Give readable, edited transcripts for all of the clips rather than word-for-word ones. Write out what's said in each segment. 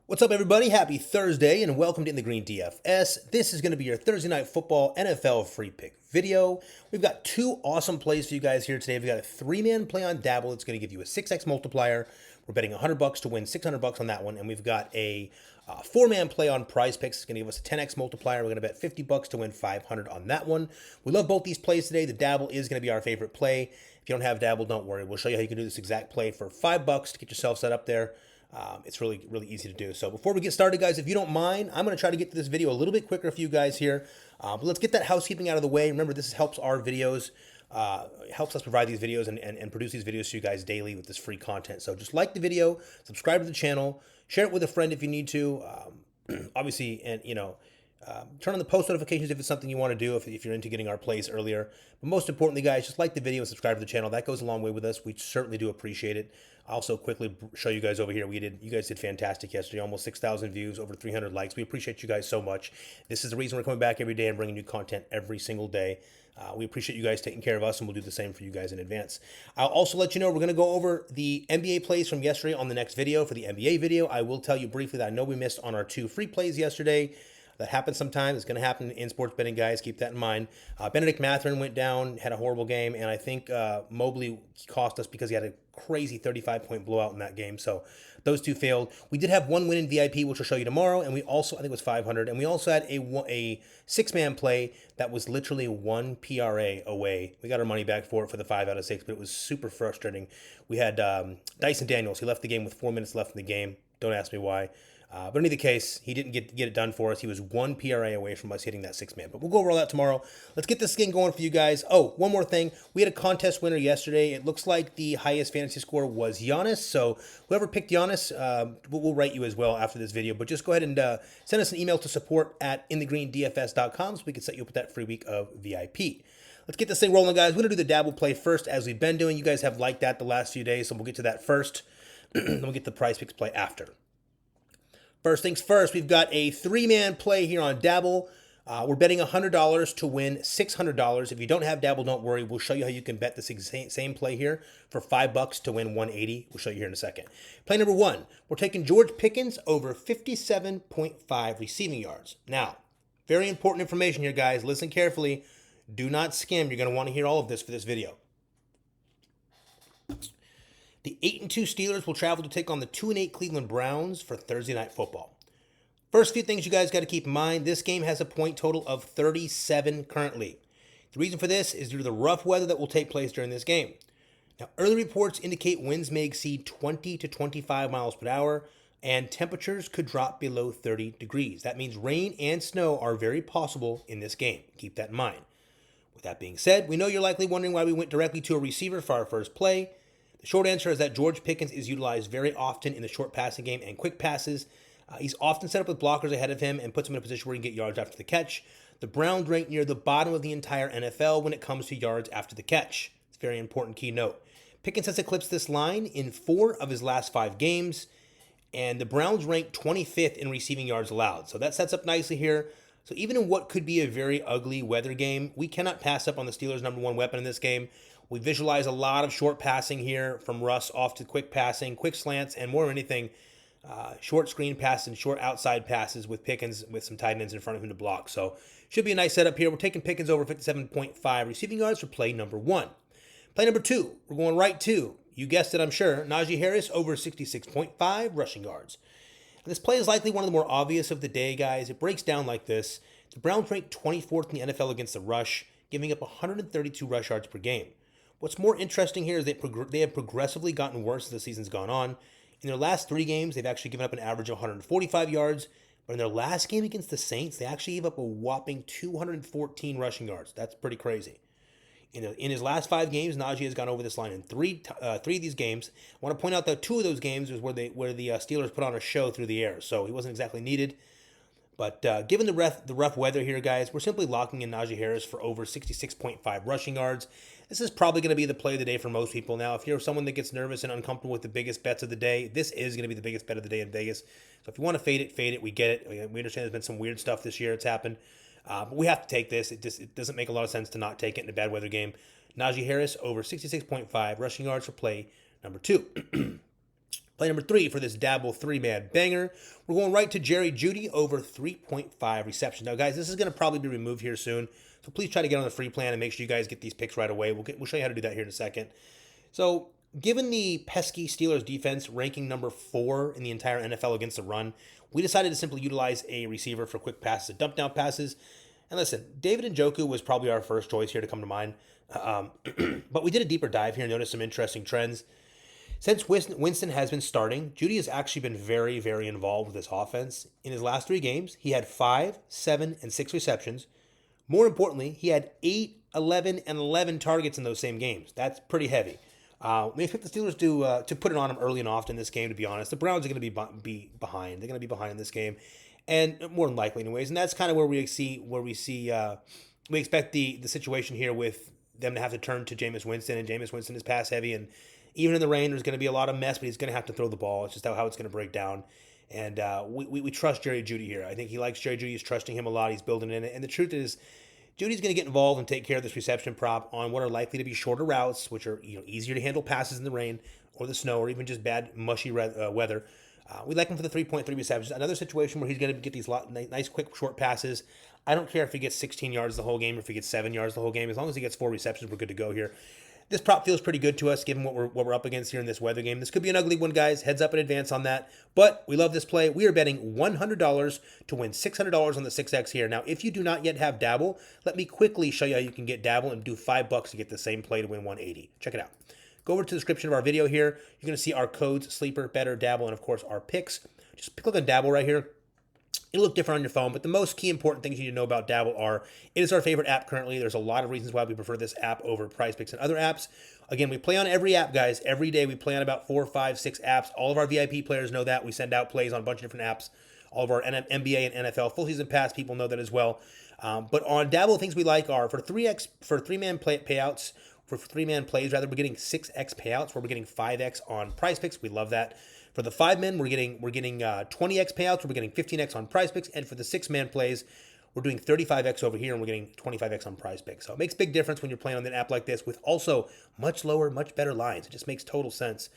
What's up, everybody? Happy Thursday, and welcome to In the Green DFS. This is going to be your Thursday Night Football NFL free pick video. We've got two awesome plays for you guys here today. We've got a three-man play on Dabble. It's going to give you a 6x multiplier. We're betting $100 to win $600 on that one, and we've got a four-man play on PrizePicks. It's going to give us a 10x multiplier. We're going to bet $50 to win $500 on that one. We love both these plays today. The Dabble is going to be our favorite play. If you don't have Dabble, don't worry. We'll show you how you can do this exact play for $5 to get yourself set up there. It's really easy to do. So before we get started, guys, if you don't mind, I'm going to try to get to this video a little bit quicker for you guys here. But let's get that housekeeping out of the way. Remember, this helps our videos, helps us provide these videos and produce these videos to you guys daily with this free content. So just like the video, subscribe to the channel, share it with a friend if you need to. Obviously, and turn on the post notifications if it's something you want to do, if you're into getting our plays earlier. But most importantly, guys, just like the video and subscribe to the channel. That goes a long way with us. We certainly do appreciate it. I'll also quickly show you guys over here. You guys did fantastic yesterday. Almost 6,000 views, over 300 likes. We appreciate you guys so much. This is the reason we're coming back every day and bringing new content every single day. We appreciate you guys taking care of us, and we'll do the same for you guys in advance. I'll also let you know we're going to go over the NBA plays from yesterday on the next video. For the NBA video, I will tell you briefly that I know we missed on our two free plays yesterday. That happens sometimes. It's going to happen in sports betting, guys. Keep that in mind. Benedict Mathurin went down, had a horrible game, and I think Mobley cost us because he had a crazy 35-point blowout in that game. So those two failed. We did have one win in VIP, which I'll show you tomorrow, and we also, I think it was 500, and we also had a six-man play that was literally one PRA away. We got our money back for it for the 5 out of 6, but it was super frustrating. We had Dyson Daniels. He left the game with 4 minutes left in the game. Don't ask me why. But in either case, he didn't get it done for us. He was one PRA away from us hitting that 6-man. But we'll go over all that tomorrow. Let's get this thing going for you guys. Oh, one more thing. We had a contest winner yesterday. It looks like the highest fantasy score was Giannis. So whoever picked Giannis, we'll write you as well after this video. But just go ahead and send us an email to support@inthegreendfs.com so we can set you up with that free week of VIP. Let's get this thing rolling, guys. We're going to do the Dabble play first, as we've been doing. You guys have liked that the last few days, so we'll get to that first. Then we'll get the PrizePicks play after. First things first, we've got a three-man play here on Dabble. We're betting $100 to win $600. If you don't have Dabble, don't worry. We'll show you how you can bet this same play here for $5 to win $180. We'll show you here in a second. Play number one, we're taking George Pickens over 57.5 receiving yards. Now, very important information here, guys. Listen carefully. Do not skim. You're going to want to hear all of this for this video. The 8-2 Steelers will travel to take on the 2-8 Cleveland Browns for Thursday Night Football. First few things you guys got to keep in mind, this game has a point total of 37 currently. The reason for this is due to the rough weather that will take place during this game. Now, early reports indicate winds may exceed 20 to 25 miles per hour, and temperatures could drop below 30 degrees. That means rain and snow are very possible in this game. Keep that in mind. With that being said, we know you're likely wondering why we went directly to a receiver for our first play. The short answer is that George Pickens is utilized very often in the short passing game and quick passes. He's often set up with blockers ahead of him and puts him in a position where he can get yards after the catch. The Browns rank near the bottom of the entire NFL when it comes to yards after the catch. It's a very important key note. Pickens has eclipsed this line in 4 of his last 5 games, and the Browns rank 25th in receiving yards allowed. So that sets up nicely here. So even in what could be a very ugly weather game, we cannot pass up on the Steelers' number one weapon in this game. We visualize a lot of short passing here from Russ off to quick passing, quick slants, and more than anything, short screen passes and short outside passes with Pickens with some tight ends in front of him to block. So should be a nice setup here. We're taking Pickens over 57.5 receiving yards for play number one. Play number two, we're going right to, you guessed it, I'm sure, Najee Harris over 66.5 rushing yards. And this play is likely one of the more obvious of the day, guys. It breaks down like this. The Browns rank 24th in the NFL against the rush, giving up 132 rush yards per game. What's more interesting here is they have progressively gotten worse as the season's gone on. In their last 3 games, they've actually given up an average of 145 yards. But in their last game against the Saints, they actually gave up a whopping 214 rushing yards. That's pretty crazy. In his last 5 games, Najee has gone over this line in three of these games. I want to point out that 2 of those games was where the Steelers put on a show through the air, so he wasn't exactly needed. But given the rough weather here, guys, we're simply locking in Najee Harris for over 66.5 rushing yards. This is probably going to be the play of the day for most people. Now, if you're someone that gets nervous and uncomfortable with the biggest bets of the day, this is going to be the biggest bet of the day in Vegas. So if you want to fade it. We get it. We understand there's been some weird stuff this year. It's happened. But we have to take this. It doesn't make a lot of sense to not take it in a bad weather game. Najee Harris over 66.5 rushing yards for play number 2. Play number 3 for this Dabble 3-man banger. We're going right to Jerry Jeudy over 3.5 receptions. Now, guys, this is going to probably be removed here soon, so please try to get on the free plan and make sure you guys get these picks right away. We'll show you how to do that here in a second. So, given the pesky Steelers defense ranking number 4 in the entire NFL against the run, we decided to simply utilize a receiver for quick passes, dump down passes. And listen, David Njoku was probably our first choice here to come to mind. But we did a deeper dive here and noticed some interesting trends. Since Winston has been starting, Jeudy has actually been very, very involved with this offense. In his last 3 games, he had 5, 7, and 6 receptions. More importantly, he had 8, 11, and 11 targets in those same games. That's pretty heavy. We expect the Steelers to put it on him early and often in this game, to be honest. The Browns are going to be behind. They're going to be behind in this game, and more than likely anyways. And that's kind of where we expect the situation here with them to have to turn to Jameis Winston, and Jameis Winston is pass heavy, and even in the rain, there's going to be a lot of mess, but he's going to have to throw the ball. It's just how it's going to break down. And we trust Jerry Jeudy here. I think he likes Jerry Jeudy. He's trusting him a lot. He's building in it. And the truth is, Judy's going to get involved and take care of this reception prop on what are likely to be shorter routes, which are easier to handle passes in the rain or the snow or even just bad, mushy weather. We like him for the 3.3 receptions. Another situation where he's going to get these nice, quick, short passes. I don't care if he gets 16 yards the whole game or if he gets 7 yards the whole game. As long as he gets 4 receptions, we're good to go here. This prop feels pretty good to us, given what we're up against here in this weather game. This could be an ugly one, guys. Heads up in advance on that. But we love this play. We are betting $100 to win $600 on the 6X here. Now, if you do not yet have Dabble, let me quickly show you how you can get Dabble and do $5 to get the same play to win 180. Check it out. Go over to the description of our video here. You're going to see our codes, Sleeper, Better, Dabble, and, of course, our picks. Just click on Dabble right here. It'll look different on your phone, but the most key important things you need to know about Dabble are, it is our favorite app currently. There's a lot of reasons why we prefer this app over PrizePicks and other apps. Again, we play on every app, guys. Every day we play on about 4, 5, 6 apps. All of our VIP players know that. We send out plays on a bunch of different apps. All of our NBA and NFL full season pass people know that as well. But on Dabble, things we like are for 3-man payouts, for 3-man plays, rather, we're getting 6X payouts, where we're getting 5X on PrizePicks. We love that. For the 5-men, we're getting 20X payouts. We're getting 15X on PrizePicks, and for the 6-man plays, we're doing 35X over here, and we're getting 25X on PrizePicks. So it makes a big difference when you're playing on an app like this with also much lower, much better lines. It just makes total sense.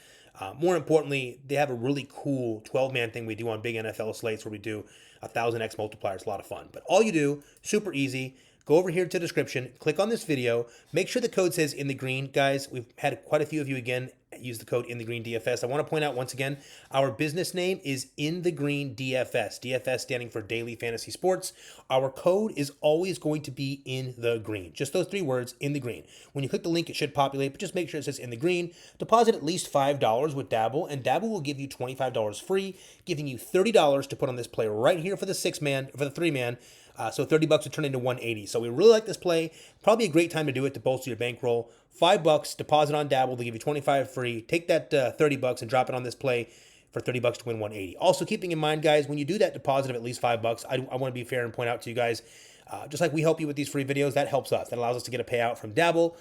More importantly, they have a really cool 12-man thing we do on big NFL slates where we do 1,000X multipliers. It's a lot of fun. But all you do, super easy. Go over here to the description, click on this video, make sure the code says in the green. Guys, we've had quite a few of you again use the code in the green DFS. I want to point out once again, our business name is in the green DFS. DFS standing for Daily Fantasy Sports. Our code is always going to be in the green. Just those 3 words, in the green. When you click the link, it should populate, but just make sure it says in the green. Deposit at least $5 with Dabble, and Dabble will give you $25 free, giving you $30 to put on this play right here for the 3-man. So $30 would turn into 180. So we really like this play. Probably a great time to do it to bolster your bankroll. $5 deposit on Dabble. They give you 25 free. Take that $30 and drop it on this play for $30 to win 180. Also, keeping in mind, guys, when you do that deposit of at least $5, I want to be fair and point out to you guys, just like we help you with these free videos, that helps us. That allows us to get a payout from Dabble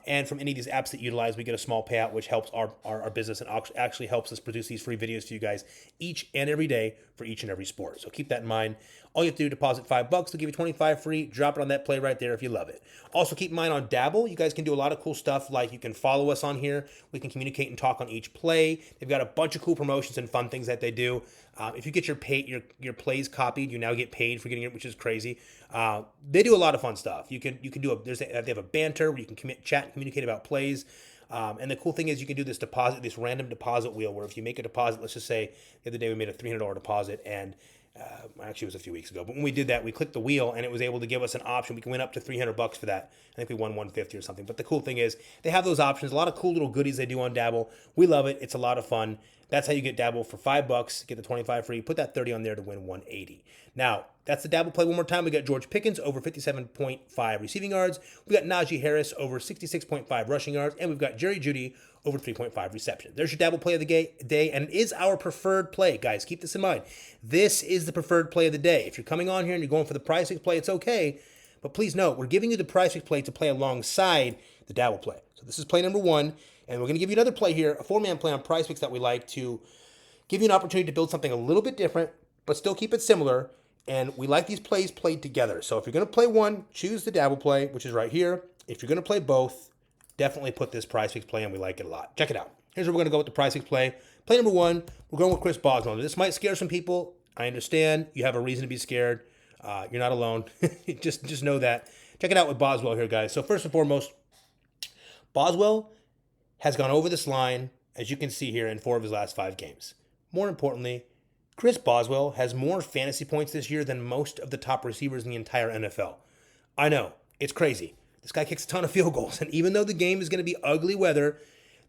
and from any of these apps that utilize. We get a small payout, which helps our business and actually helps us produce these free videos for you guys each and every day for each and every sport. So keep that in mind. All you have to do, deposit $5. They'll give you 25 free. Drop it on that play right there if you love it. Also, keep in mind on Dabble, you guys can do a lot of cool stuff, like you can follow us on here. We can communicate and talk on each play. They've got a bunch of cool promotions and fun things that they do. If you get your plays copied, you now get paid for getting it, which is crazy. They do a lot of fun stuff. You can do they have a banter where you can chat and communicate about plays. And the cool thing is you can do this random deposit wheel where if you make a deposit, let's just say the other day we made a $300 deposit, and actually it was a few weeks ago, but when we did that, we clicked the wheel and it was able to give us an option. We can win up to $300 for that. I think we won 150 or something. But the cool thing is they have those options. A lot of cool little goodies they do on Dabble. We love it. It's a lot of fun. That's how you get Dabble for $5. Get the 25 free. Put that 30 on there to win 180. Now, that's the Dabble play one more time. We got George Pickens over 57.5 receiving yards. We got Najee Harris over 66.5 rushing yards. And we've got Jerry Jeudy over 3.5 receptions. There's your Dabble play of the day, and it is our preferred play. Guys, keep this in mind. This is the preferred play of the day. If you're coming on here and you're going for the PrizePicks play, it's okay. But please note, we're giving you the PrizePicks play to play alongside the Dabble play. So this is play number 1. And we're going to give you another play here, a 4-man play on PrizePicks that we like to give you an opportunity to build something a little bit different, but still keep it similar. And we like these plays played together. So if you're going to play one, choose the Dabble play, which is right here. If you're going to play both, definitely put this PrizePicks play in. We like it a lot. Check it out. Here's where we're going to go with the PrizePicks play. Play number 1, we're going with Chris Boswell. This might scare some people. I understand. You have a reason to be scared. You're not alone. just know that. Check it out with Boswell here, guys. So first and foremost, Boswell has gone over this line, as you can see here, in 4 of his last 5 games. More importantly, Chris Boswell has more fantasy points this year than most of the top receivers in the entire NFL. I know, it's crazy. This guy kicks a ton of field goals, and even though the game is going to be ugly weather,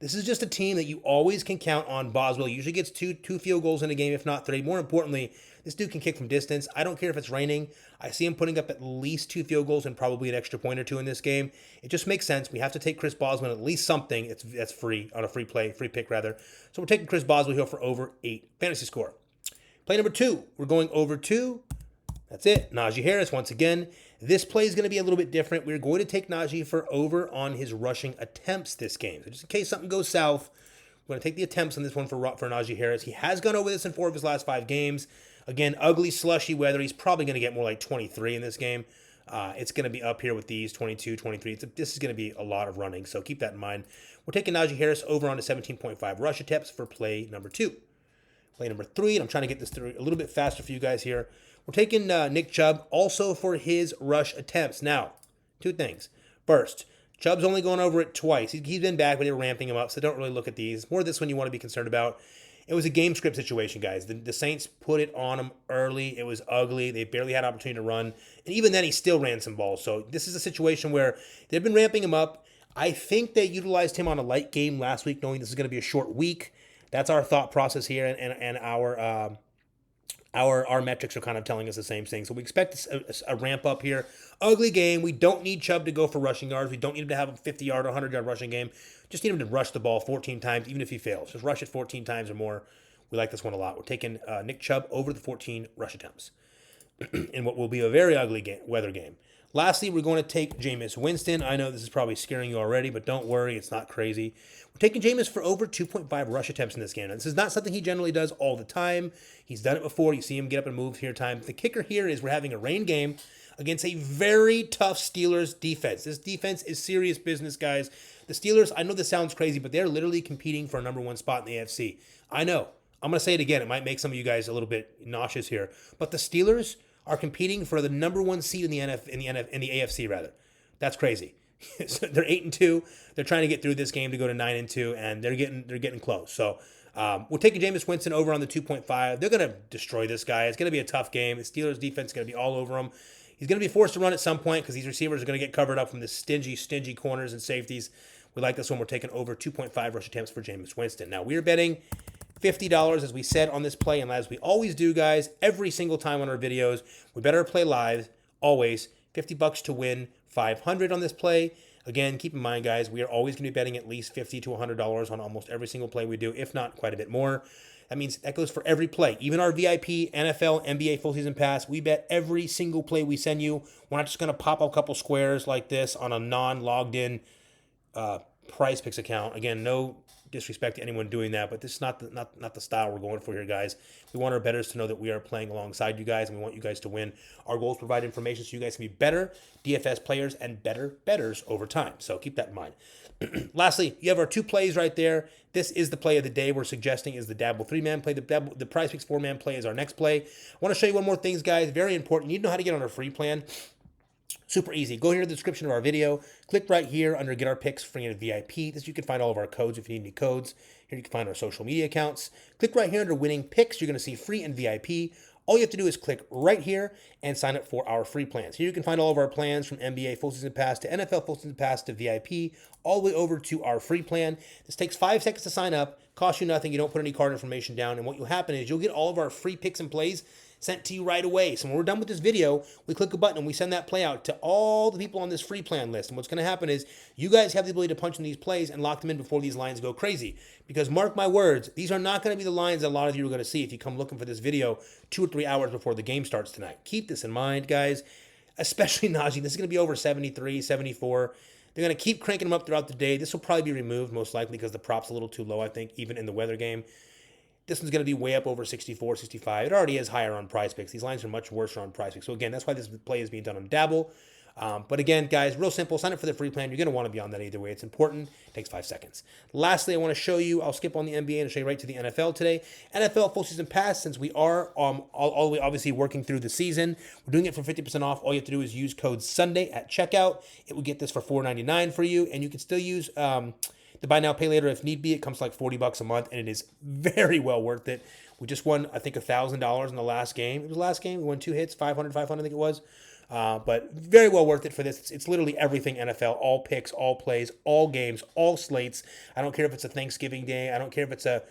this is just a team that you always can count on. Boswell usually gets two field goals in a game, if not 3. More importantly, this dude can kick from distance. I don't care if it's raining. I see him putting up at least 2 field goals and probably an extra point or 2 in this game. It just makes sense. We have to take Chris Boswell at least something that's free, on a free pick rather. So we're taking Chris Boswell here for over 8 fantasy score. Play number 2, we're going over 2. That's it. Najee Harris once again. This play is going to be a little bit different. We're going to take Najee for over on his rushing attempts this game. So just in case something goes south, we're going to take the attempts on this one for Najee Harris. He has gone over this in 4 of his last 5 games. Again, ugly, slushy weather. He's probably going to get more like 23 in this game. It's going to be up here with these 22, 23. This is going to be a lot of running, so keep that in mind. We're taking Najee Harris over on to 17.5 rush attempts for play number 2. Play number 3, and I'm trying to get this through a little bit faster for you guys here. We're taking Nick Chubb also for his rush attempts. Now, 2 things. First, Chubb's only going over it twice. He's been back, but they're ramping him up, so don't really look at these. More this one you want to be concerned about. It was a game script situation, guys. The Saints put it on him early. It was ugly. They barely had opportunity to run. And even then, he still ran some balls. So this is a situation where they've been ramping him up. I think they utilized him on a light game last week, knowing this is going to be a short week. That's our thought process here, and our metrics are kind of telling us the same thing. So we expect a ramp up here. Ugly game. We don't need Chubb to go for rushing yards. We don't need him to have a 50-yard or 100-yard rushing game. Just need him to rush the ball 14 times, even if he fails. Just rush it 14 times or more. We like this one a lot. We're taking Nick Chubb over the 14 rush attempts in what will be a very ugly weather game. Lastly, we're going to take Jameis Winston. I know this is probably scaring you already, but don't worry. It's not crazy. We're taking Jameis for over 2.5 rush attempts in this game. Now, this is not something he generally does all the time. He's done it before. You see him get up and move here time. The kicker here is we're having a rain game against a very tough Steelers defense. This defense is serious business, guys. The Steelers, I know this sounds crazy, but they're literally competing for a number 1 spot in the AFC. I know. I'm going to say it again. It might make some of you guys a little bit nauseous here. But the Steelers are competing for the number 1 seed in the AFC rather. That's crazy. So they're 8-2. They're trying to get through this game to go to 9-2, and they're getting close. So we're taking Jameis Winston over on the 2.5. They're going to destroy this guy. It's going to be a tough game. The Steelers defense is going to be all over him. He's going to be forced to run at some point because these receivers are going to get covered up from the stingy corners and safeties. We like this one. We're taking over 2.5 rush attempts for Jameis Winston. Now, we're betting $50, as we said on this play, and as we always do, guys, every single time on our videos, we better play live, always. $50 to win $500 on this play. Again, keep in mind, guys, we are always going to be betting at least $50 to $100 on almost every single play we do, if not quite a bit more. That means that goes for every play. Even our VIP, NFL, NBA full season pass, we bet every single play we send you. We're not just going to pop a couple squares like this on a non-logged in PrizePicks account. Again, no disrespect to anyone doing that, but this is not the style we're going for here, guys. We want our bettors to know that we are playing alongside you guys, and we want you guys to win. Our goal is to provide information so you guys can be better DFS players and better bettors over time. So keep that in mind. Lastly, you have our 2 plays right there. This is the play of the day we're suggesting is the Dabble 3-man play. The PrizePicks 4-man play is our next play. I want to show you one more thing, guys. Very important. You need to know how to get on our free plan. Super easy. Go here to the description of our video. Click right here under Get Our Picks Free and VIP. This you can find all of our codes if you need any codes. Here you can find our social media accounts. Click right here under Winning Picks. You're going to see Free and VIP. All you have to do is click right here and sign up for our free plans. Here you can find all of our plans from NBA Full Season Pass to NFL Full Season Pass to VIP, all the way over to our free plan. This takes 5 seconds to sign up, costs you nothing. You don't put any card information down, and what will happen is you'll get all of our free picks and plays sent to you right away. So when we're done with this video, we click a button and we send that play out to all the people on this free plan list. And what's going to happen is you guys have the ability to punch in these plays and lock them in before these lines go crazy. Because mark my words, these are not going to be the lines that a lot of you are going to see if you come looking for this video 2 or 3 hours before the game starts tonight. Keep this in mind, guys, especially Najee. This is going to be over 73, 74. They're going to keep cranking them up throughout the day. This will probably be removed most likely because the prop's a little too low, I think, even in the weather game. This one's going to be way up over 64, 65. It already is higher on PrizePicks. These lines are much worse on PrizePicks. So again, that's why this play is being done on Dabble. But again, guys, real simple. Sign up for the free plan. You're going to want to be on that either way. It's important. It takes 5 seconds. Lastly, I want to show you, I'll skip on the NBA and show you right to the NFL today. NFL full season pass, since we are all the way obviously working through the season. We're doing it for 50% off. All you have to do is use code Sunday at checkout. It will get this for $4.99 for you. And you can still use the buy now, pay later if need be. It comes to like $40 a month, and it is very well worth it. We just won, I think, $1,000 in the last game. It was the last game. We won 2 hits, 500, I think it was. But very well worth it for this. It's literally everything NFL, all picks, all plays, all games, all slates. I don't care if it's a Thanksgiving day. I don't care if it's a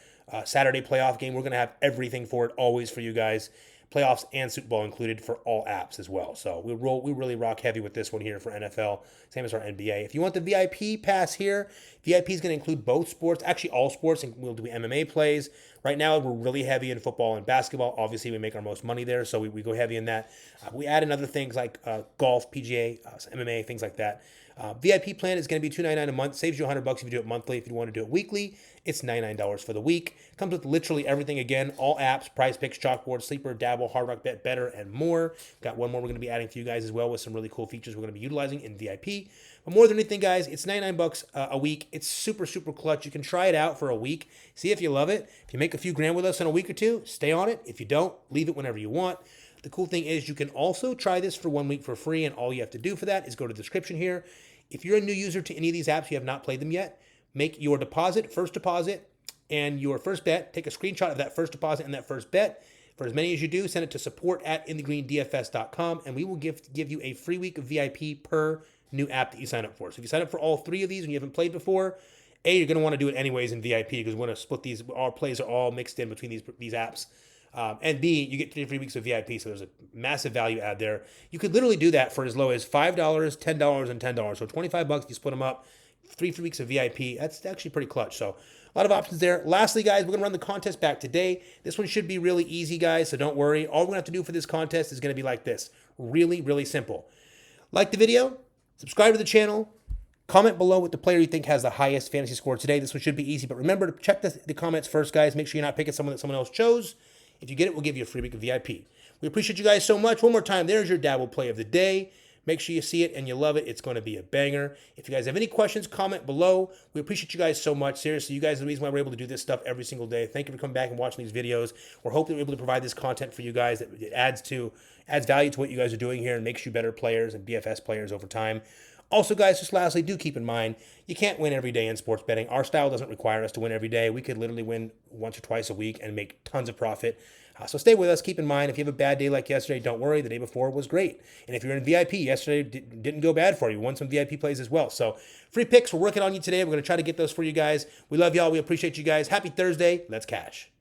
Saturday playoff game. We're going to have everything for it always for you guys. Playoffs and Super Bowl included for all apps as well. So we really rock heavy with this one here for NFL, same as our NBA. If you want the VIP pass here, VIP is going to include both sports, actually all sports, and we'll do MMA plays. Right now, we're really heavy in football and basketball. Obviously, we make our most money there, so we go heavy in that. We add in other things like golf, PGA, MMA, things like that. VIP plan is going to be $299 a month. Saves you $100 if you do it monthly. If you want to do it weekly, it's $99 for the week. Comes with literally everything again. All apps, PrizePicks, Chalkboard, Sleeper, Dabble, Hard Rock Bet, Better, and more. Got one more we're going to be adding for you guys as well with some really cool features we're going to be utilizing in VIP. But more than anything, guys, it's $99 a week. It's super, super clutch. You can try it out for a week. See if you love it. If you make a few grand with us in a week or two, stay on it. If you don't, leave it whenever you want. The cool thing is you can also try this for 1 week for free, and all you have to do for that is go to the description here. If you're a new user to any of these apps, you have not played them yet, make your first deposit, and your first bet. Take a screenshot of that first deposit and that first bet. For as many as you do, send it to support@inthegreendfs.com, and we will give you a free week of VIP per new app that you sign up for. So if you sign up for all 3 of these and you haven't played before, A, you're going to want to do it anyways in VIP because we want to split these. Our plays are all mixed in between these apps. And B, you get 3 free weeks of VIP, so there's a massive value add there. You could literally do that for as low as $5, $10, and $10. So $25 if you split them up, 3 free weeks of VIP. That's actually pretty clutch. So a lot of options there. Lastly, guys, we're going to run the contest back today. This one should be really easy, guys, so don't worry. All we're going to have to do for this contest is going to be like this. Really, really simple. Like the video, subscribe to the channel, comment below what the player you think has the highest fantasy score today. This one should be easy, but remember to check the comments first, guys. Make sure you're not picking someone that someone else chose. If you get it, we'll give you a free week of VIP. We appreciate you guys so much. One more time, there's your Dabble play of the day. Make sure you see it and you love it. It's going to be a banger. If you guys have any questions, comment below. We appreciate you guys so much. Seriously, you guys are the reason why we're able to do this stuff every single day. Thank you for coming back and watching these videos. We're hoping we're able to provide this content for you guys that adds value to what you guys are doing here and makes you better players and BFS players over time. Also, guys, just lastly, do keep in mind, you can't win every day in sports betting. Our style doesn't require us to win every day. We could literally win once or twice a week and make tons of profit. So stay with us. Keep in mind, if you have a bad day like yesterday, don't worry. The day before was great. And if you're in VIP, yesterday didn't go bad for you. We won some VIP plays as well. So free picks, we're working on you today. We're going to try to get those for you guys. We love y'all. We appreciate you guys. Happy Thursday. Let's cash.